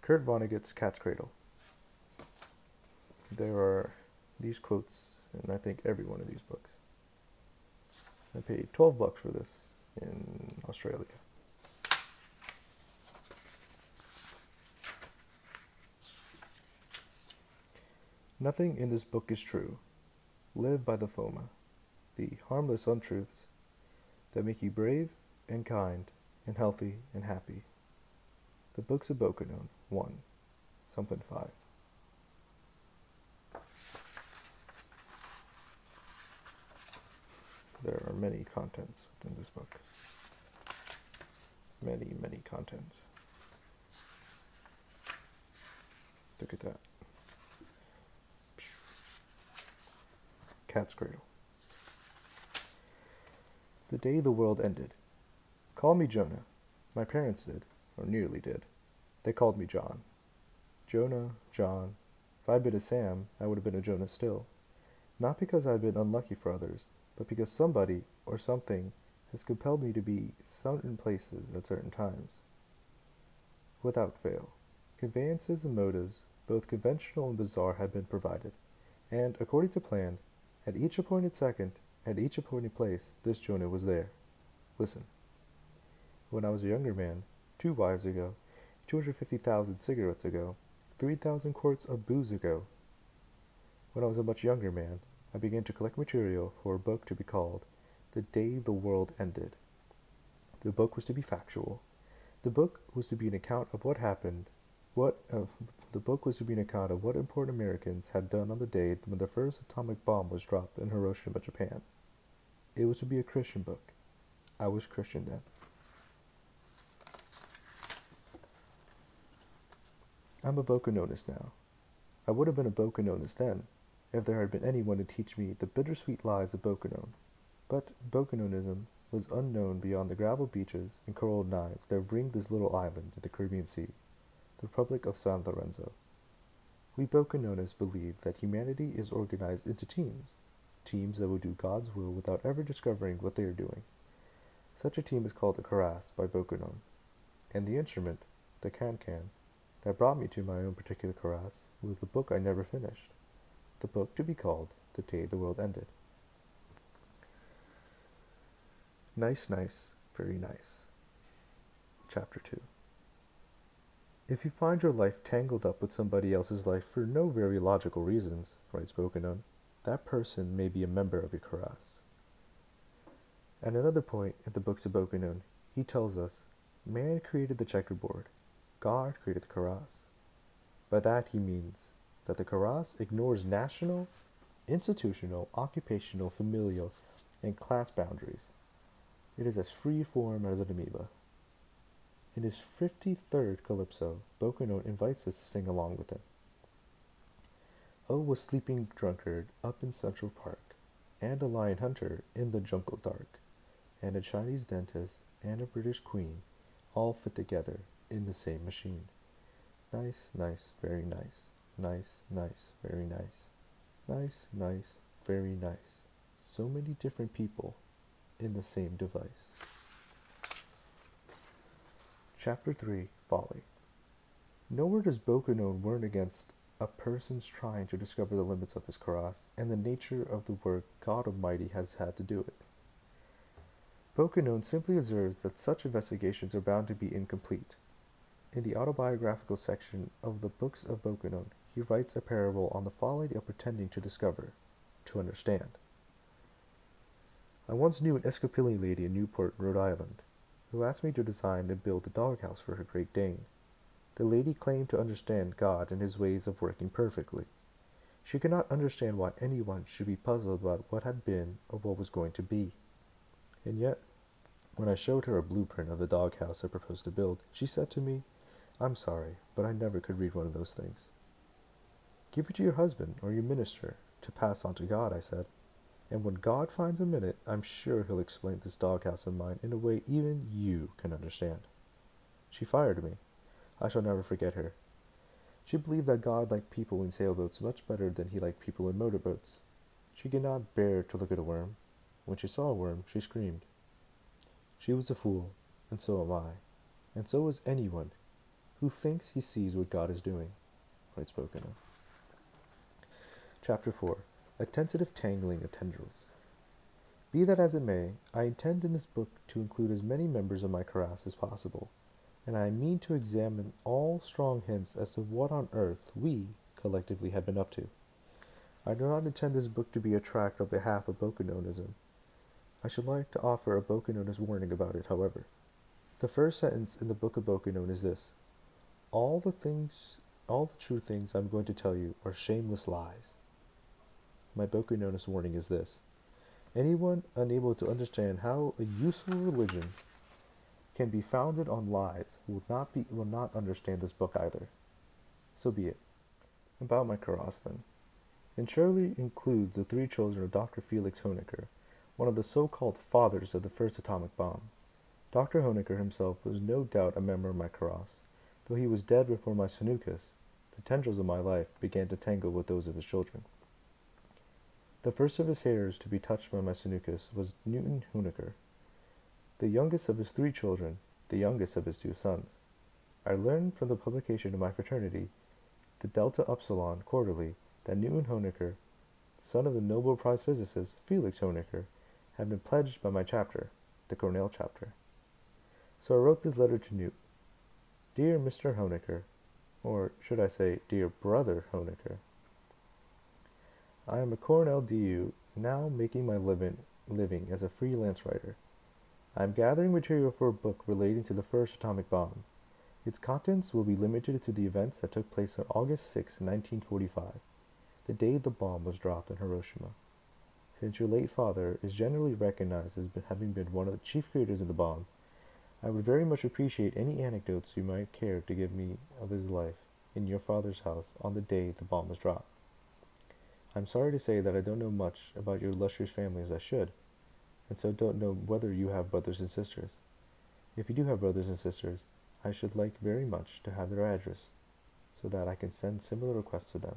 Kurt Vonnegut's Cat's Cradle. There are these quotes in I think every one of these books. I paid $12 for this in Australia. Nothing in this book is true. Live by the FOMA, the harmless untruths that make you brave and kind and healthy and happy. The Books of Bokonon, 1, something 5. There are many contents within this book. Many, many contents. Look at that. Cat's Cradle. The day the world ended. Call me Jonah. My parents did, or nearly did. They called me John. Jonah, John. If I'd been a Sam, I would have been a Jonah still. Not because I've been unlucky for others, but because somebody or something has compelled me to be certain places at certain times. Without fail, conveyances and motives, both conventional and bizarre, had been provided, and, according to plan, at each appointed second, at each appointed place, this Jonah was there. Listen. When I was a younger man, 2 wives ago, 250,000 cigarettes ago, 3,000 quarts of booze ago. When I was a much younger man, I began to collect material for a book to be called The Day the World Ended. The book was to be factual. The book was to be an account of what happened, the book was to be an account of what important Americans had done on the day when the first atomic bomb was dropped in Hiroshima, Japan. It was to be a Christian book. I was Christian then. I'm a Bokononist now. I would have been a Bokononist then, if there had been anyone to teach me the bittersweet lies of Bokonon. But Bokononism was unknown beyond the gravel beaches and coral knives that ringed this little island in the Caribbean Sea, the Republic of San Lorenzo. We Bokononists believe that humanity is organized into teams that will do God's will without ever discovering what they are doing. Such a team is called a Karas by Bokonon, and the instrument, the can-can, that brought me to my own particular Karas was the book I never finished, the book to be called The Day the World Ended. Nice, nice, very nice. Chapter 2. If you find your life tangled up with somebody else's life for no very logical reasons, writes Bokonon, that person may be a member of your Karas. At another point in the Books of Bokonon, he tells us, man created the checkerboard, God created the Karas. By that he means that the Karas ignores national, institutional, occupational, familial, and class boundaries. It is as free-form as an amoeba. In his 53rd Calypso, Bokonon invites us to sing along with him. Oh, a sleeping drunkard up in Central Park, and a lion hunter in the jungle dark, and a Chinese dentist and a British queen, all fit together in the same machine. Nice, nice, very nice. Nice, nice, very nice. Nice, nice, very nice. So many different people in the same device. Chapter 3, Folly. Nowhere does Bokonon warn against a person's trying to discover the limits of his Karas and the nature of the work God Almighty has had to do it. Bokonon simply observes that such investigations are bound to be incomplete. In the autobiographical section of the Books of Bokonon, he writes a parable on the folly of pretending to discover, to understand. I once knew an Episcopalian lady in Newport, Rhode Island, who asked me to design and build a doghouse for her Great Dane. The lady claimed to understand God and his ways of working perfectly. She could not understand why anyone should be puzzled about what had been or what was going to be. And yet, when I showed her a blueprint of the doghouse I proposed to build, she said to me, I'm sorry, but I never could read one of those things. Give it to your husband or your minister to pass on to God, I said. And when God finds a minute, I'm sure he'll explain this doghouse of mine in a way even you can understand. She fired me. I shall never forget her. She believed that God liked people in sailboats much better than he liked people in motorboats. She could not bear to look at a worm. When she saw a worm, she screamed. She was a fool, and so am I, and so is anyone who thinks he sees what God is doing, writes Bokenno. Chapter 4. A tentative tangling of tendrils. Be that as it may, I intend in this book to include as many members of my karass as possible, and I mean to examine all strong hints as to what on earth we, collectively, have been up to. I do not intend this book to be a tract on behalf of Bokennonism. I should like to offer a Bokennonist warning about it, however. The first sentence in the Book of Bokennon is this: all the true things I'm going to tell you are shameless lies. My Bokennonist warning is this: anyone unable to understand how a useful religion can be founded on lies will not understand this book either. So be it. About my karass, then. It surely includes the 3 children of Dr. Felix Honecker, one of the so-called fathers of the first atomic bomb. Dr. Honecker himself was no doubt a member of my karass. Though he was dead before my Sanukas, the tendrils of my life began to tangle with those of his children. The first of his hairs to be touched by my Sanukas was Newton Honecker, the youngest of his 3 children, the youngest of his 2 sons. I learned from the publication of my fraternity, the Delta Upsilon Quarterly, that Newton Honecker, son of the Nobel Prize physicist Felix Honecker, had been pledged by my chapter, the Cornell chapter. So I wrote this letter to Newt. Dear Mr. Honecker, or should I say, dear brother Honecker, I am a Cornell DU, now making my living as a freelance writer. I am gathering material for a book relating to the first atomic bomb. Its contents will be limited to the events that took place on August 6, 1945, the day the bomb was dropped in Hiroshima. Since your late father is generally recognized as having been one of the chief creators of the bomb, I would very much appreciate any anecdotes you might care to give me of his life in your father's house on the day the bomb was dropped. I'm sorry to say that I don't know much about your illustrious family as I should, and so don't know whether you have brothers and sisters. If you do have brothers and sisters, I should like very much to have their address, so that I can send similar requests to them.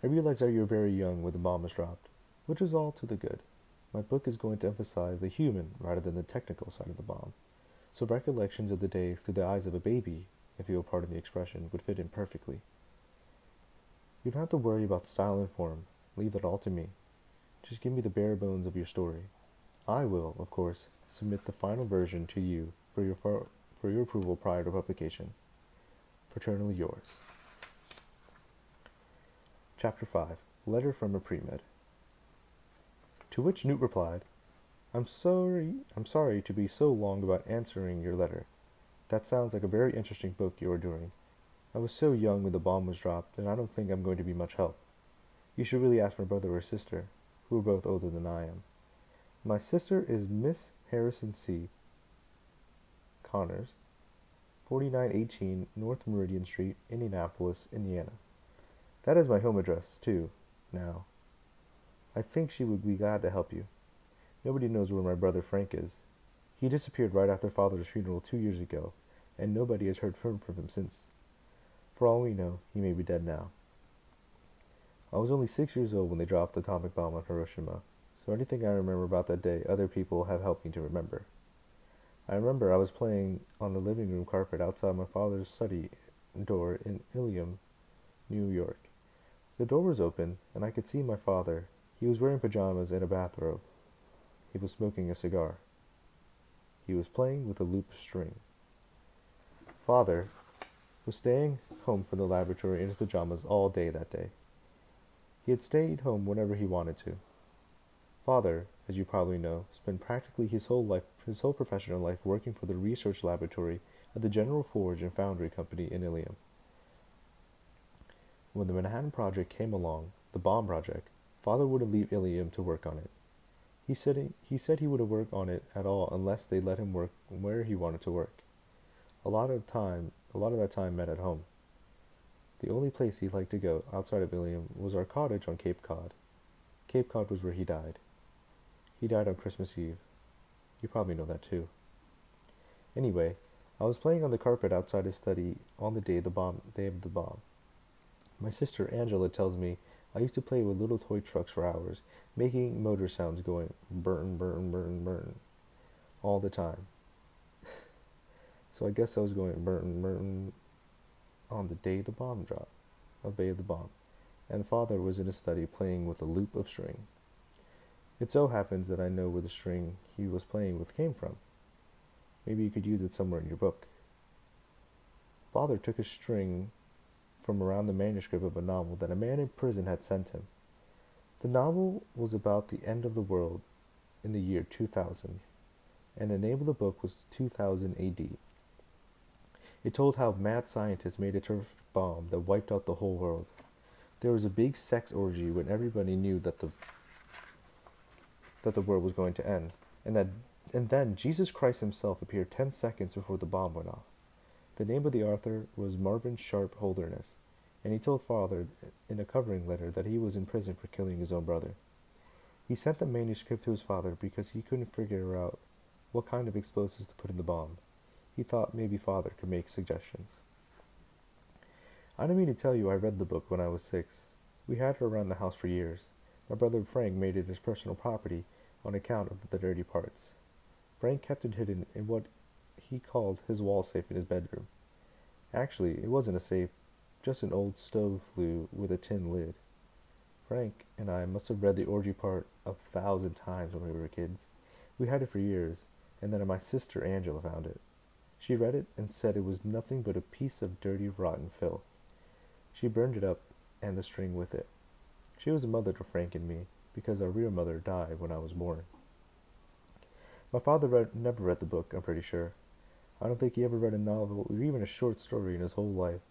I realize that you're very young when the bomb was dropped, which is all to the good. My book is going to emphasize the human rather than the technical side of the bomb, so recollections of the day through the eyes of a baby, if you will pardon the expression, would fit in perfectly. You don't have to worry about style and form. Leave that all to me. Just give me the bare bones of your story. I will, of course, submit the final version to you for your approval prior to publication. Fraternally yours. Chapter 5. Letter from a Pre-Med. To which Newt replied, I'm sorry to be so long about answering your letter. That sounds like a very interesting book you are doing. I was so young when the bomb was dropped, and I don't think I'm going to be much help. You should really ask my brother or sister, who are both older than I am. My sister is Miss Harrison C. Connors, 4918 North Meridian Street, Indianapolis, Indiana. That is my home address, too, now. I think she would be glad to help you. Nobody knows where my brother Frank is. He disappeared right after Father's funeral 2 years ago, and nobody has heard from him since. For all we know, he may be dead now. I was only 6 years old when they dropped the atomic bomb on Hiroshima, so anything I remember about that day, other people have helped me to remember. I remember I was playing on the living room carpet outside my father's study door in Ilium, New York. The door was open, and I could see my father. He was wearing pajamas and a bathrobe. He was smoking a cigar. He was playing with a loop string. Father was staying home from the laboratory in his pajamas all day that day. He had stayed home whenever he wanted to. Father, as you probably know, spent practically his whole professional life working for the research laboratory at the General Forge and Foundry Company in Ilium. When the Manhattan Project came along, the bomb project, Father wouldn't leave Ilium to work on it. He said he wouldn't work on it at all unless they let him work where he wanted to work. A lot of that time meant at home. The only place he liked to go outside of Ilium was our cottage on Cape Cod. Cape Cod was where he died. He died on Christmas Eve. You probably know that too. Anyway, I was playing on the carpet outside his study on the day of the bomb. My sister Angela tells me I used to play with little toy trucks for hours, making motor sounds going burn, burn, burn, burn all the time. So I guess I was going Merton, Merton on the day the bomb dropped, obey the bomb, and father was in his study playing with a loop of string. It so happens that I know where the string he was playing with came from. Maybe you could use it somewhere in your book. Father took a string from around the manuscript of a novel that a man in prison had sent him. The novel was about the end of the world in the year 2000, and the name of the book was 2000 AD. It told how mad scientists made a terrific bomb that wiped out the whole world. There was a big sex orgy when everybody knew that the world was going to end, and then Jesus Christ himself appeared 10 seconds before the bomb went off. The name of the author was Marvin Sharp Holderness, and he told father in a covering letter that he was in prison for killing his own brother. He sent the manuscript to his father because he couldn't figure out what kind of explosives to put in the bomb. He thought maybe father could make suggestions. I don't mean to tell you I read the book when I was 6. We had it around the house for years. My brother Frank made it his personal property on account of the dirty parts. Frank kept it hidden in what he called his wall safe in his bedroom. Actually, it wasn't a safe, just an old stove flue with a tin lid. Frank and I must have read the orgy part 1,000 times when we were kids. We had it for years, and then my sister Angela found it. She read it and said it was nothing but a piece of dirty, rotten filth. She burned it up, and the string with it. She was a mother to Frank and me, because our real mother died when I was born. My father never read the book, I'm pretty sure. I don't think he ever read a novel or even a short story in his whole life,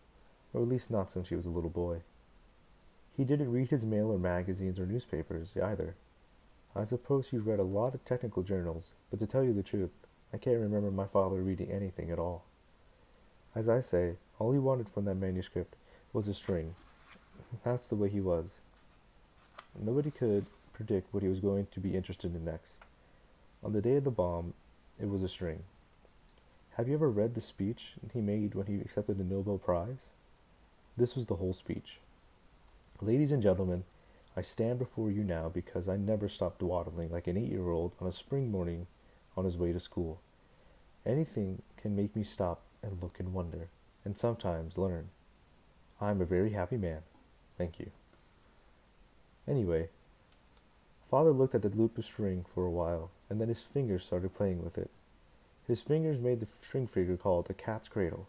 or at least not since he was a little boy. He didn't read his mail or magazines or newspapers, either. I suppose he read a lot of technical journals, but to tell you the truth, I can't remember my father reading anything at all. As I say, all he wanted from that manuscript was a string. That's the way he was. Nobody could predict what he was going to be interested in next. On the day of the bomb, it was a string. Have you ever read the speech he made when he accepted the Nobel Prize? This was the whole speech. Ladies and gentlemen, I stand before you now because I never stopped dawdling like an 8-year-old on a spring morning on his way to school. Anything can make me stop and look and wonder, and sometimes learn. I am a very happy man. Thank you. Anyway, father looked at the loop of string for a while, and then his fingers started playing with it. His fingers made the string figure called a cat's cradle.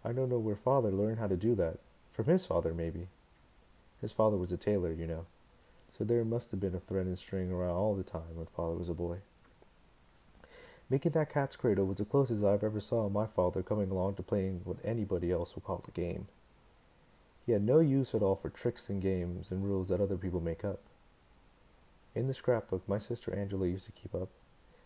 I don't know where father learned how to do that. From his father, maybe. His father was a tailor, you know, so there must have been a thread and string around all the time when father was a boy. Making that cat's cradle was the closest I've ever saw my father coming along to playing what anybody else would call a game. He had no use at all for tricks and games and rules that other people make up. In the scrapbook my sister Angela used to keep up,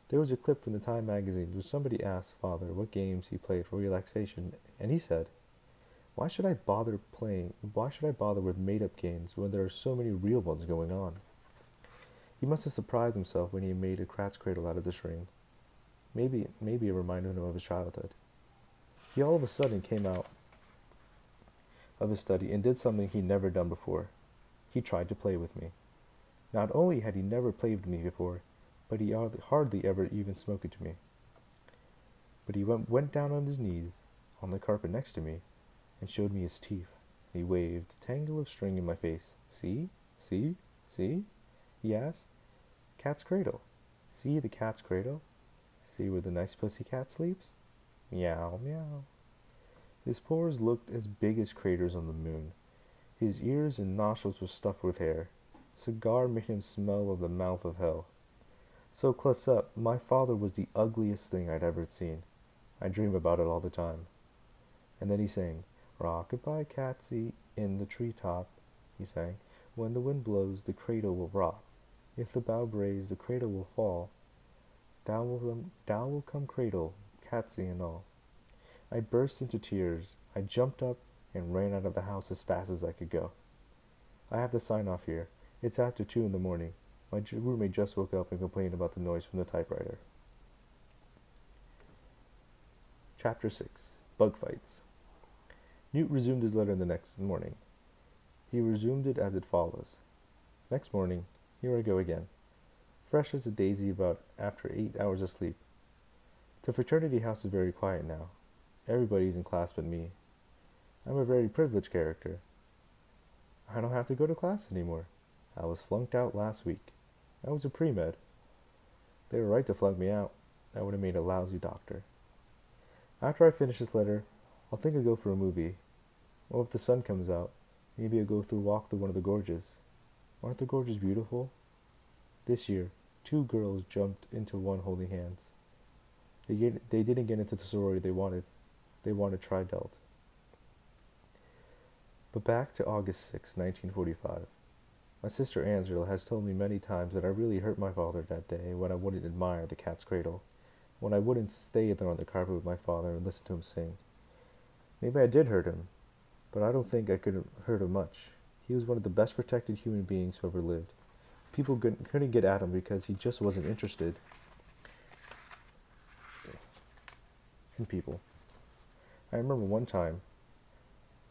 there was a clip from the Time magazine where somebody asked father what games he played for relaxation, and he said, Why should I bother with made-up games when there are so many real ones going on? He must have surprised himself when he made a cat's cradle out of the string. Maybe it reminded him of his childhood. He all of a sudden came out of his study and did something he'd never done before. He tried to play with me. Not only had he never played with me before, but he hardly ever even spoke to me. But he went down on his knees on the carpet next to me and showed me his teeth. He waved a tangle of string in my face. See? See? See? He asked. Cat's cradle. See the cat's cradle? See where the nice pussy cat sleeps? Meow, meow. His pores looked as big as craters on the moon. His ears and nostrils were stuffed with hair. Cigar made him smell of the mouth of hell. So close up, my father was the ugliest thing I'd ever seen. I dream about it all the time. And then he sang, Rock-a-bye, catsie, in the treetop, he sang. When the wind blows, the cradle will rock. If the bough brays, the cradle will fall. Down will come cradle, catsie and all. I burst into tears. I jumped up and ran out of the house as fast as I could go. I have to sign off here. It's after 2 in the morning. My roommate just woke up and complained about the noise from the typewriter. Chapter 6. Bug Fights. Newt resumed his letter the next morning. He resumed it as it follows. Next morning, here I go again. Fresh as a daisy about after 8 hours of sleep. The fraternity house is very quiet now. Everybody's in class but me. I'm a very privileged character. I don't have to go to class anymore. I was flunked out last week. I was a pre-med. They were right to flunk me out. I would have made a lousy doctor. After I finish this letter, I'll think I'll go for a movie. Or if the sun comes out, maybe I'll go walk through one of the gorges. Aren't the gorges beautiful? This year, 2 girls jumped into one holding hands. They didn't get into the sorority they wanted. They wanted Tridelt. But back to August 6, 1945. My sister Angela has told me many times that I really hurt my father that day when I wouldn't admire the cat's cradle, when I wouldn't stay there on the carpet with my father and listen to him sing. Maybe I did hurt him, but I don't think I could hurt him much. He was one of the best protected human beings who ever lived. People couldn't get at him because he just wasn't interested in people. I remember one time,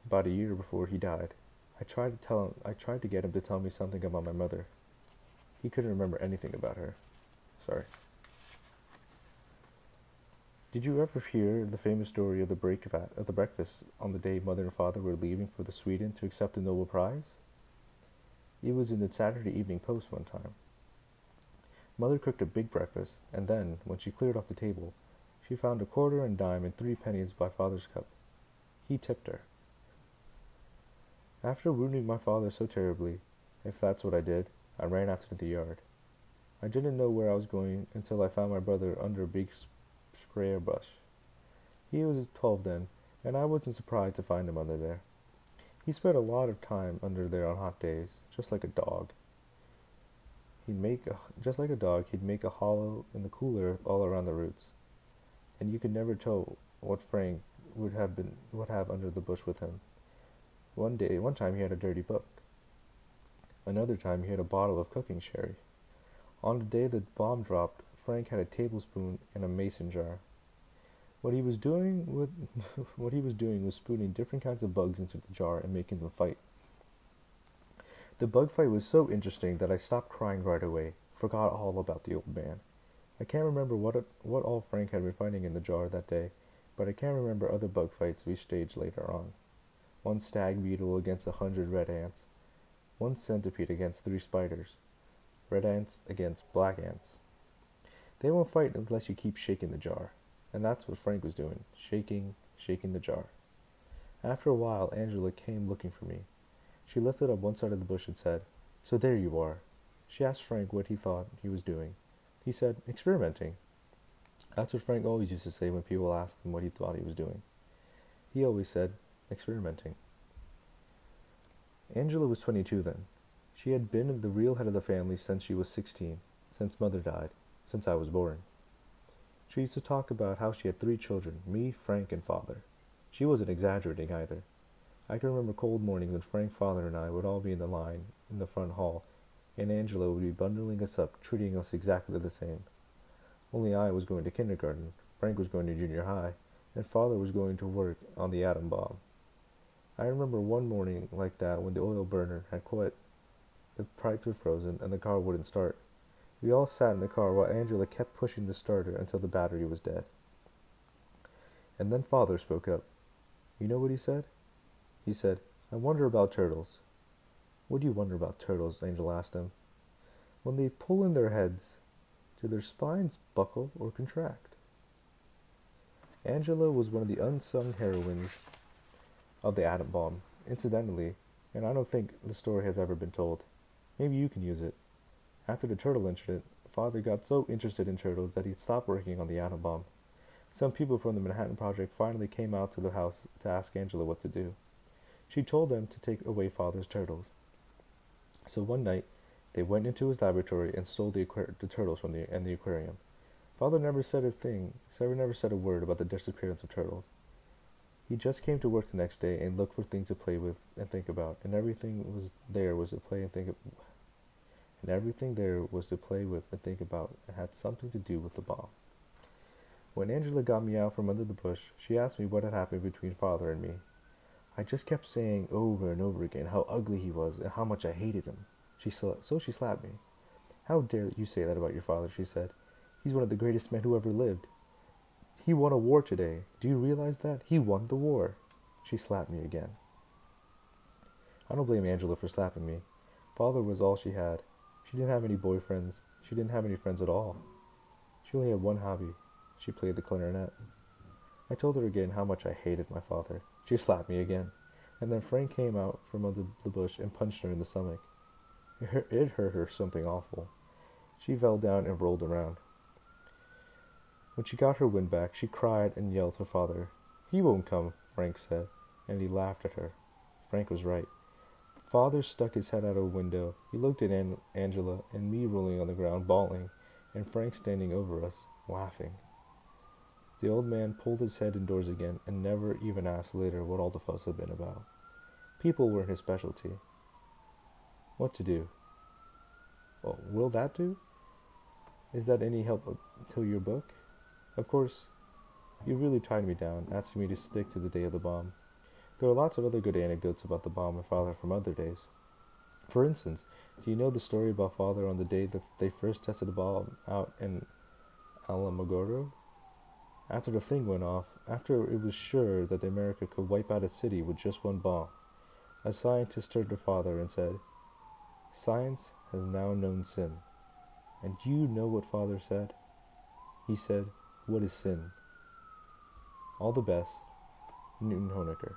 about a year before he died, I tried to get him to tell me something about my mother. He couldn't remember anything about her. Sorry. Did you ever hear the famous story of the breakfast on the day Mother and Father were leaving for Sweden to accept the Nobel Prize? It was in the Saturday Evening Post one time. Mother cooked a big breakfast, and then, when she cleared off the table, she found a quarter and dime and 3 pennies by Father's cup. He tipped her. After wounding my father so terribly, if that's what I did, I ran out into the yard. I didn't know where I was going until I found my brother under a big sprayer bush. He was 12 then, and I wasn't surprised to find him under there. He spent a lot of time under there on hot days, just like a dog. He'd make a hollow in the cool earth all around the roots, and you could never tell what Frank would have under the bush with him. One time he had a dirty book. Another time he had a bottle of cooking sherry. On the day the bomb dropped, Frank had a tablespoon and a mason jar. What he was doing was spooning different kinds of bugs into the jar and making them fight. The bug fight was so interesting that I stopped crying right away, forgot all about the old man. I can't remember what all Frank had been fighting in the jar that day, but I can remember other bug fights we staged later on. 1 stag beetle against 100 red ants, 1 centipede against 3 spiders, red ants against black ants. They won't fight unless you keep shaking the jar, and that's what Frank was doing, shaking the jar. After a while, Angela came looking for me. She lifted up one side of the bush and said, "So there you are." She asked Frank what he thought he was doing. He said, "Experimenting." That's what Frank always used to say when people asked him what he thought he was doing. He always said, "Experimenting." Angela was 22 then. She had been the real head of the family since she was 16, since Mother died, since I was born. She used to talk about how she had 3 children, me, Frank, and Father. She wasn't exaggerating either. I can remember cold mornings when Frank, Father, and I would all be in the line in the front hall, and Angela would be bundling us up, treating us exactly the same. Only I was going to kindergarten, Frank was going to junior high, and Father was going to work on the atom bomb. I remember one morning like that when the oil burner had quit, the pipes were frozen, and the car wouldn't start. We all sat in the car while Angela kept pushing the starter until the battery was dead. And then Father spoke up. You know what he said? He said, "I wonder about turtles." "What do you wonder about turtles?" Angela asked him. "When they pull in their heads, do their spines buckle or contract?" Angela was one of the unsung heroines of the atom bomb, incidentally, and I don't think the story has ever been told. Maybe you can use it. After the turtle incident, Father got so interested in turtles that he stopped working on the atom bomb. Some people from the Manhattan Project finally came out to the house to ask Angela what to do. She told them to take away Father's turtles. So one night, they went into his laboratory and stole the turtles from the aquarium. Father never said a word about the disappearance of turtles. He just came to work the next day and looked for things to play with and think about, and everything there was to play with and think about and had something to do with the bomb. When Angela got me out from under the bush, she asked me what had happened between Father and me. I just kept saying over and over again how ugly he was and how much I hated him. So she slapped me. "How dare you say that about your father," she said. "He's one of the greatest men who ever lived. He won a war today. Do you realize that? He won the war. She slapped me again. I don't blame Angela for slapping me. Father was all she had. She didn't have any boyfriends. She didn't have any friends at all. She only had one hobby. She played the clarinet. I told her again how much I hated my father. She slapped me again. And then Frank came out from under the bush and punched her in the stomach. It hurt her something awful. She fell down and rolled around. When she got her wind back, she cried and yelled at her father. He won't come, Frank said, and he laughed at her. Frank was right. Father stuck his head out a window. He looked at Angela and me rolling on the ground, bawling, and Frank standing over us, laughing. The old man pulled his head indoors again and never even asked later what all the fuss had been about. People weren't his specialty. What to do? Well, will that do? Is that any help to your book? Of course, you really tied me down, asking me to stick to the day of the bomb. There are lots of other good anecdotes about the bomb and Father from other days. For instance, do you know the story about Father on the day that they first tested the bomb out in Alamogordo? After the thing went off, after it was sure that America could wipe out a city with just one bomb, a scientist turned to Father and said, Science has now known sin. And do you know what Father said? He said, What is sin? All the best, Newton Honecker.